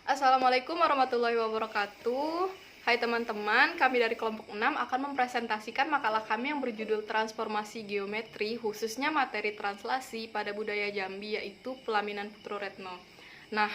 Assalamualaikum warahmatullahi wabarakatuh. Hai teman-teman, kami dari kelompok 6 akan mempresentasikan makalah kami yang berjudul Transformasi Geometri, khususnya materi translasi pada budaya Jambi, yaitu Pelaminan Putro Retno. Nah,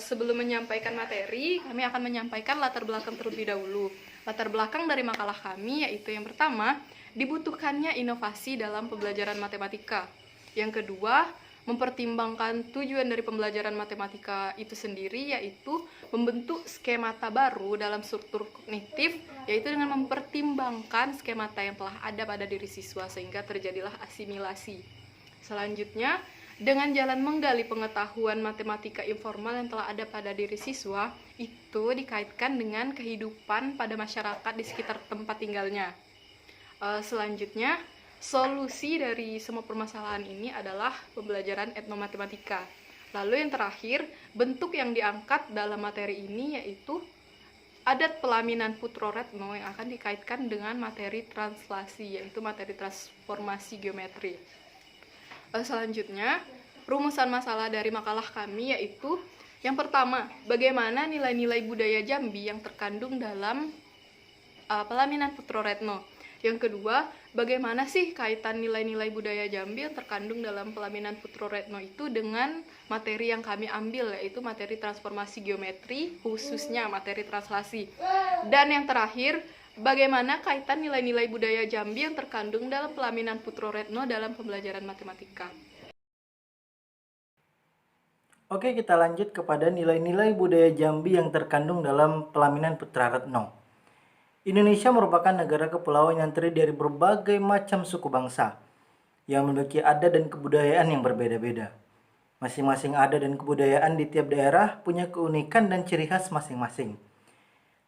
sebelum menyampaikan materi, kami akan menyampaikan latar belakang terlebih dahulu. Latar belakang dari makalah kami yaitu yang pertama, dibutuhkannya inovasi dalam pembelajaran matematika. Yang kedua, mempertimbangkan tujuan dari pembelajaran matematika itu sendiri, yaitu membentuk skemata baru dalam struktur kognitif, yaitu dengan mempertimbangkan skemata yang telah ada pada diri siswa sehingga terjadilah asimilasi. Selanjutnya, dengan jalan menggali pengetahuan matematika informal yang telah ada pada diri siswa, itu dikaitkan dengan kehidupan pada masyarakat di sekitar tempat tinggalnya. Selanjutnya, solusi dari semua permasalahan ini adalah pembelajaran etnomatematika. Lalu yang terakhir, bentuk yang diangkat dalam materi ini yaitu adat pelaminan Putro Retno yang akan dikaitkan dengan materi translasi, yaitu materi transformasi geometri. Selanjutnya, rumusan masalah dari makalah kami yaitu yang pertama, bagaimana nilai-nilai budaya Jambi yang terkandung dalam pelaminan Putro Retno. Yang kedua, bagaimana sih kaitan nilai-nilai budaya Jambi yang terkandung dalam pelaminan Putro Retno itu dengan materi yang kami ambil, yaitu materi transformasi geometri, khususnya materi translasi. Dan yang terakhir, bagaimana kaitan nilai-nilai budaya Jambi yang terkandung dalam pelaminan Putro Retno dalam pembelajaran matematika. Oke, kita lanjut kepada nilai-nilai budaya Jambi yang terkandung dalam pelaminan Putra Retno. Indonesia merupakan negara kepulauan yang terdiri dari berbagai macam suku bangsa yang memiliki adat dan kebudayaan yang berbeda-beda. Masing-masing adat dan kebudayaan di tiap daerah punya keunikan dan ciri khas masing-masing.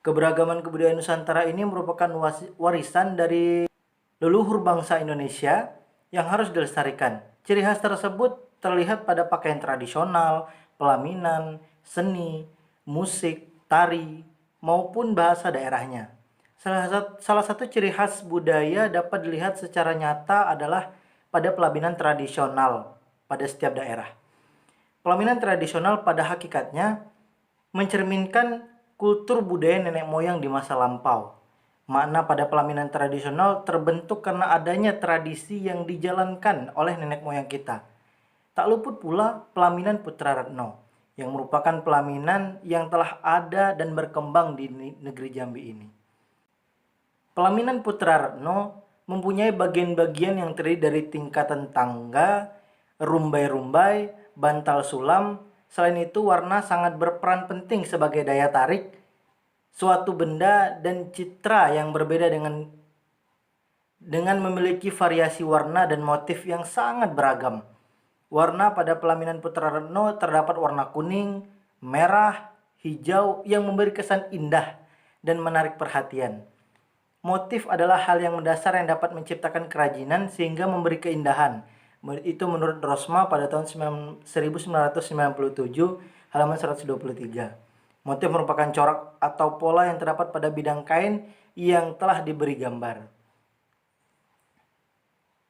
Keberagaman kebudayaan Nusantara ini merupakan warisan dari leluhur bangsa Indonesia yang harus dilestarikan. Ciri khas tersebut terlihat pada pakaian tradisional, pelaminan, seni, musik, tari, maupun bahasa daerahnya. Salah satu ciri khas budaya dapat dilihat secara nyata adalah pada pelaminan tradisional pada setiap daerah. Pelaminan tradisional pada hakikatnya mencerminkan kultur budaya nenek moyang di masa lampau. Makna pada pelaminan tradisional terbentuk karena adanya tradisi yang dijalankan oleh nenek moyang kita. Tak luput pula pelaminan Putra Retno, yang merupakan pelaminan yang telah ada dan berkembang di negeri Jambi ini. Pelaminan Putra Retno mempunyai bagian-bagian yang terdiri dari tingkatan tangga, rumbai-rumbai, bantal sulam. Selain itu, warna sangat berperan penting sebagai daya tarik suatu benda dan citra yang berbeda dengan memiliki variasi warna dan motif yang sangat beragam. Warna pada pelaminan Putra Retno terdapat warna kuning, merah, hijau yang memberi kesan indah dan menarik perhatian. Motif adalah hal yang mendasar yang dapat menciptakan kerajinan sehingga memberi keindahan. Itu menurut Rosma pada tahun 1997, halaman 123. Motif merupakan corak atau pola yang terdapat pada bidang kain yang telah diberi gambar.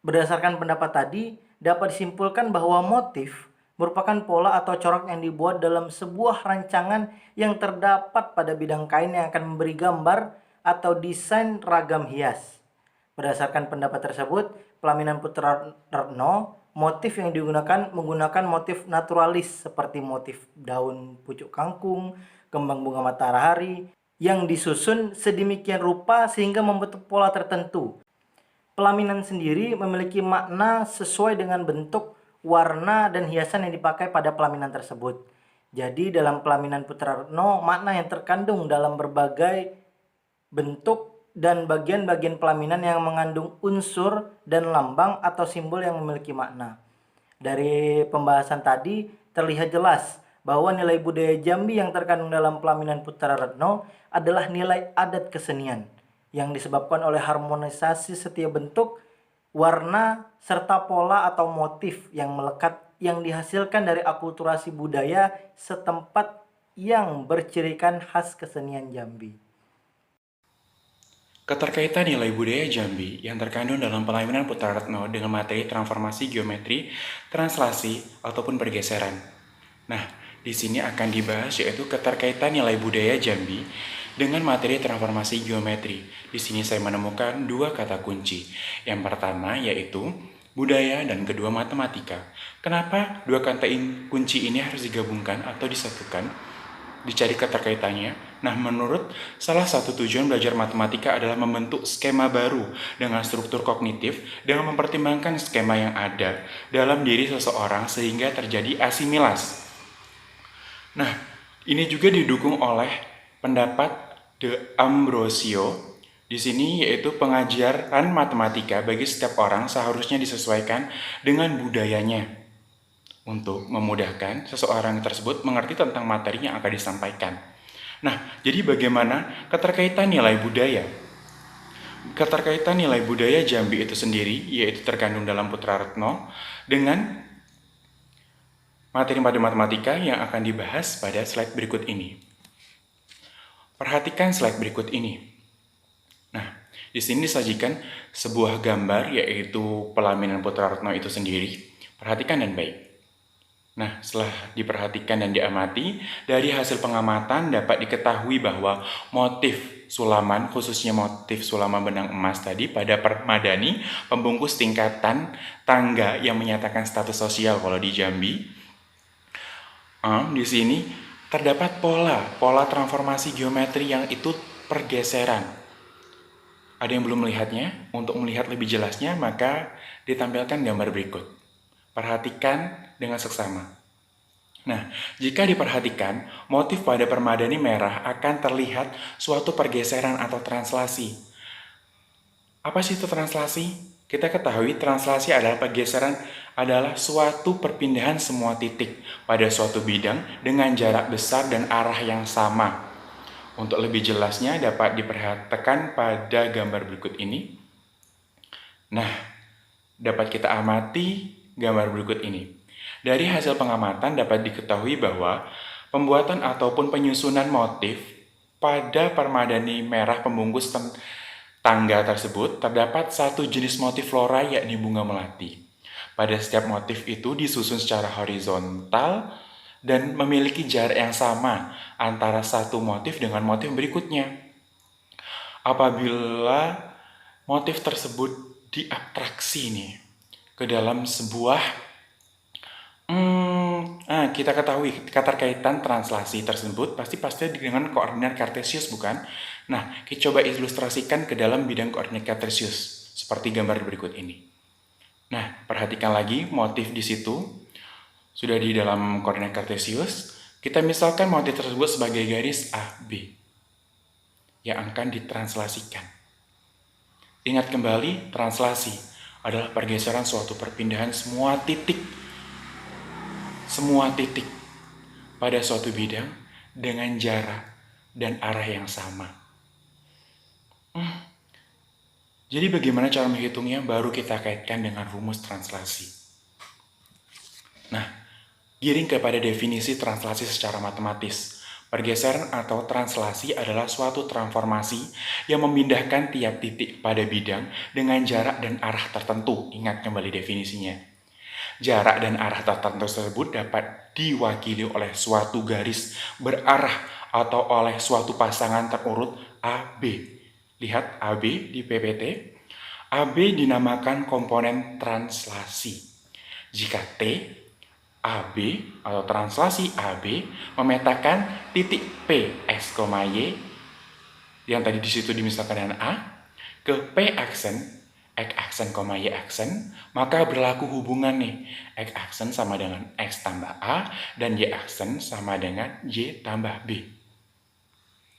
Berdasarkan pendapat tadi, dapat disimpulkan bahwa motif merupakan pola atau corak yang dibuat dalam sebuah rancangan yang terdapat pada bidang kain yang akan memberi gambar atau desain ragam hias. Berdasarkan pendapat tersebut, pelaminan Putra Retno, motif yang digunakan menggunakan motif naturalis seperti motif daun pucuk kangkung, kembang bunga matahari, yang disusun sedemikian rupa sehingga membentuk pola tertentu. Pelaminan sendiri memiliki makna sesuai dengan bentuk, warna, dan hiasan yang dipakai pada pelaminan tersebut. Jadi dalam pelaminan Putra Retno, makna yang terkandung dalam berbagai bentuk dan bagian-bagian pelaminan yang mengandung unsur dan lambang atau simbol yang memiliki makna. Dari pembahasan tadi terlihat jelas bahwa nilai budaya Jambi yang terkandung dalam pelaminan Putra Retno adalah nilai adat kesenian yang disebabkan oleh harmonisasi setiap bentuk, warna, serta pola atau motif yang melekat yang dihasilkan dari akulturasi budaya setempat yang bercirikan khas kesenian Jambi. Keterkaitan nilai budaya Jambi yang terkandung dalam pelaminan Putra Retno dengan materi transformasi geometri, translasi, ataupun pergeseran. Nah, Di sini akan dibahas yaitu keterkaitan nilai budaya Jambi dengan materi transformasi geometri. Di sini saya menemukan dua kata kunci. Yang pertama yaitu budaya dan kedua matematika. Kenapa dua kata kunci ini harus digabungkan atau disatukan? Dicari keterkaitannya. Nah, menurut salah satu tujuan belajar matematika adalah membentuk skema baru dengan struktur kognitif dengan mempertimbangkan skema yang ada dalam diri seseorang sehingga terjadi asimilasi. Nah, ini juga didukung oleh pendapat De Ambrosio di sini, yaitu pengajaran matematika bagi setiap orang seharusnya disesuaikan dengan budayanya untuk memudahkan seseorang tersebut mengerti tentang materi yang akan disampaikan. Nah, jadi bagaimana keterkaitan nilai budaya? Keterkaitan nilai budaya Jambi itu sendiri, yaitu terkandung dalam Putra Retno dengan materi pada matematika yang akan dibahas pada slide berikut ini. Perhatikan slide berikut ini. Nah, di sini disajikan sebuah gambar, yaitu pelaminan Putra Retno itu sendiri. Perhatikan dan baik. Nah, setelah diperhatikan dan diamati, dari hasil pengamatan dapat diketahui bahwa motif sulaman, khususnya motif sulaman benang emas tadi pada permadani pembungkus tingkatan tangga yang menyatakan status sosial kalau di Jambi. Di sini terdapat pola transformasi geometri yang itu pergeseran. Ada yang belum melihatnya? Untuk melihat lebih jelasnya, maka ditampilkan gambar berikut. Perhatikan dengan seksama. Nah, jika diperhatikan, motif pada permadani merah akan terlihat suatu pergeseran atau translasi. Apa sih itu translasi? Kita ketahui translasi adalah pergeseran adalah suatu perpindahan semua titik pada suatu bidang dengan jarak besar dan arah yang sama. Untuk lebih jelasnya dapat diperhatikan pada gambar berikut ini. Nah, dapat kita amati gambar berikut ini. Dari hasil pengamatan dapat diketahui bahwa pembuatan ataupun penyusunan motif pada permadani merah pembungkus tangga tersebut terdapat satu jenis motif flora yakni bunga melati. Pada setiap motif itu disusun secara horizontal dan memiliki jarak yang sama antara satu motif dengan motif berikutnya. Apabila motif tersebut diabstraksi nih ke dalam sebuah kita ketahui keterkaitan translasi tersebut pasti dengan koordinat kartesius, bukan? Nah, kita coba ilustrasikan ke dalam bidang koordinat kartesius seperti gambar berikut ini. Nah, perhatikan lagi motif di situ sudah di dalam koordinat kartesius. Kita misalkan motif tersebut sebagai garis AB yang akan ditranslasikan. Ingat kembali, translasi adalah pergeseran suatu perpindahan semua titik pada suatu bidang dengan jarak dan arah yang sama. Jadi bagaimana cara menghitungnya? Baru kita kaitkan dengan rumus translasi. Nah, giring kepada definisi translasi secara matematis. Pergeseran atau translasi adalah suatu transformasi yang memindahkan tiap titik pada bidang dengan jarak dan arah tertentu. Ingat kembali definisinya. Jarak dan arah tertentu tersebut dapat diwakili oleh suatu garis berarah atau oleh suatu pasangan terurut AB. Lihat AB di PPT. AB dinamakan komponen translasi. Jika T, AB atau translasi AB memetakan titik P, X, Y yang tadi di situ dimisalkan dengan A ke P aksen, X aksen, Y aksen, maka berlaku hubungan nih. X aksen sama dengan X tambah A dan Y aksen sama dengan Y tambah B.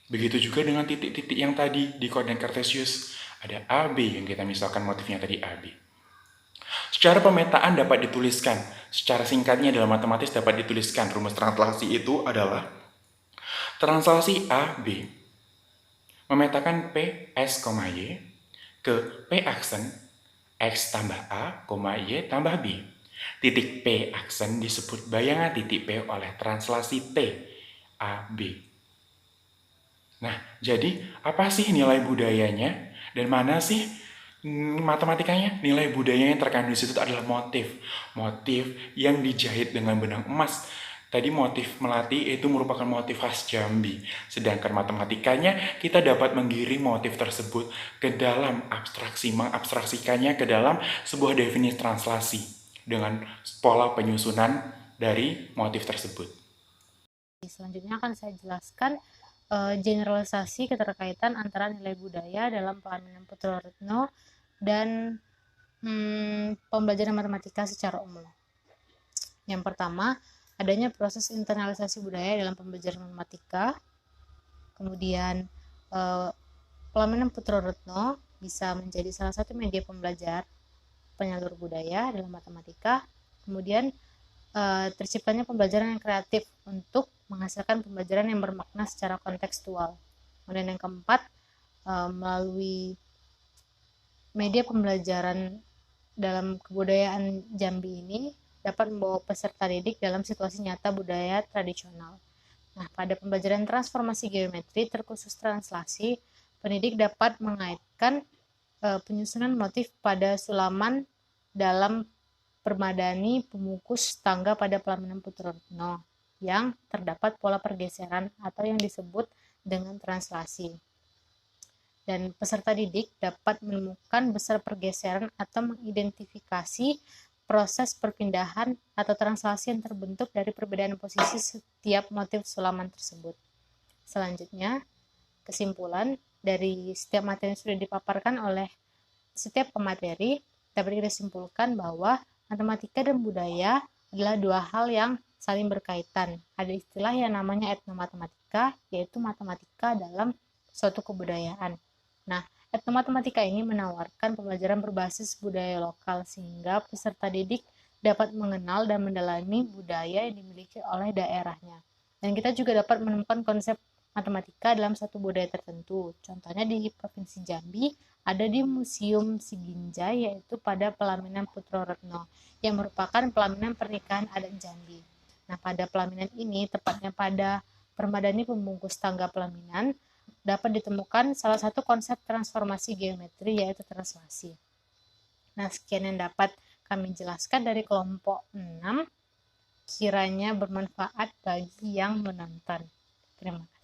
Begitu juga dengan titik-titik yang tadi di koordinat kartesius. Ada AB yang kita misalkan motifnya tadi AB. Secara pemetaan dapat dituliskan, secara singkatnya dalam matematis dapat dituliskan rumus translasi itu adalah translasi AB memetakan P, S, Y ke P aksen X tambah A, Y tambah B. Titik P aksen disebut bayangan titik P oleh translasi T, AB. Nah, jadi apa sih nilai budayanya dan mana sih matematikanya? Nilai budaya yang terkandung di situ adalah motif yang dijahit dengan benang emas Tadi motif melati itu merupakan motif khas Jambi, sedangkan matematikanya kita dapat menggiring motif tersebut ke dalam abstraksi, mengabstraksikannya ke dalam sebuah definisi translasi dengan pola penyusunan dari motif tersebut. Selanjutnya akan saya jelaskan generalisasi keterkaitan antara nilai budaya dalam pelaminan Putroretno dan pembelajaran matematika secara umum. Yang pertama, adanya proses internalisasi budaya dalam pembelajaran matematika. Kemudian pelaminan Putroretno bisa menjadi salah satu media pembelajar penyalur budaya dalam matematika. Kemudian terciptanya pembelajaran yang kreatif untuk menghasilkan pembelajaran yang bermakna secara kontekstual. Kemudian yang keempat, melalui media pembelajaran dalam kebudayaan Jambi ini dapat membawa peserta didik dalam situasi nyata budaya tradisional. Nah, pada pembelajaran transformasi geometri terkhusus translasi, pendidik dapat mengaitkan penyusunan motif pada sulaman dalam permadani pemukus tangga pada pelaminan Putroretno yang terdapat pola pergeseran atau yang disebut dengan translasi. Dan peserta didik dapat menemukan besar pergeseran atau mengidentifikasi proses perpindahan atau translasi yang terbentuk dari perbedaan posisi setiap motif sulaman tersebut. Selanjutnya, kesimpulan dari setiap materi yang sudah dipaparkan oleh setiap pemateri dapat kita simpulkan bahwa matematika dan budaya adalah dua hal yang saling berkaitan. Ada istilah yang namanya etnomatematika, yaitu matematika dalam suatu kebudayaan. Nah, etnomatematika ini menawarkan pembelajaran berbasis budaya lokal sehingga peserta didik dapat mengenal dan mendalami budaya yang dimiliki oleh daerahnya. Dan kita juga dapat menemukan konsep matematika dalam satu budaya tertentu. Contohnya di Provinsi Jambi ada di Museum Siginjai, yaitu pada pelaminan Putroretno yang merupakan pelaminan pernikahan adat Jambi. Nah, pada pelaminan ini, tepatnya pada permadani pembungkus tangga pelaminan, dapat ditemukan salah satu konsep transformasi geometri, yaitu translasi. Nah, sekian yang dapat kami jelaskan dari kelompok 6, kiranya bermanfaat bagi yang menonton. Terima kasih.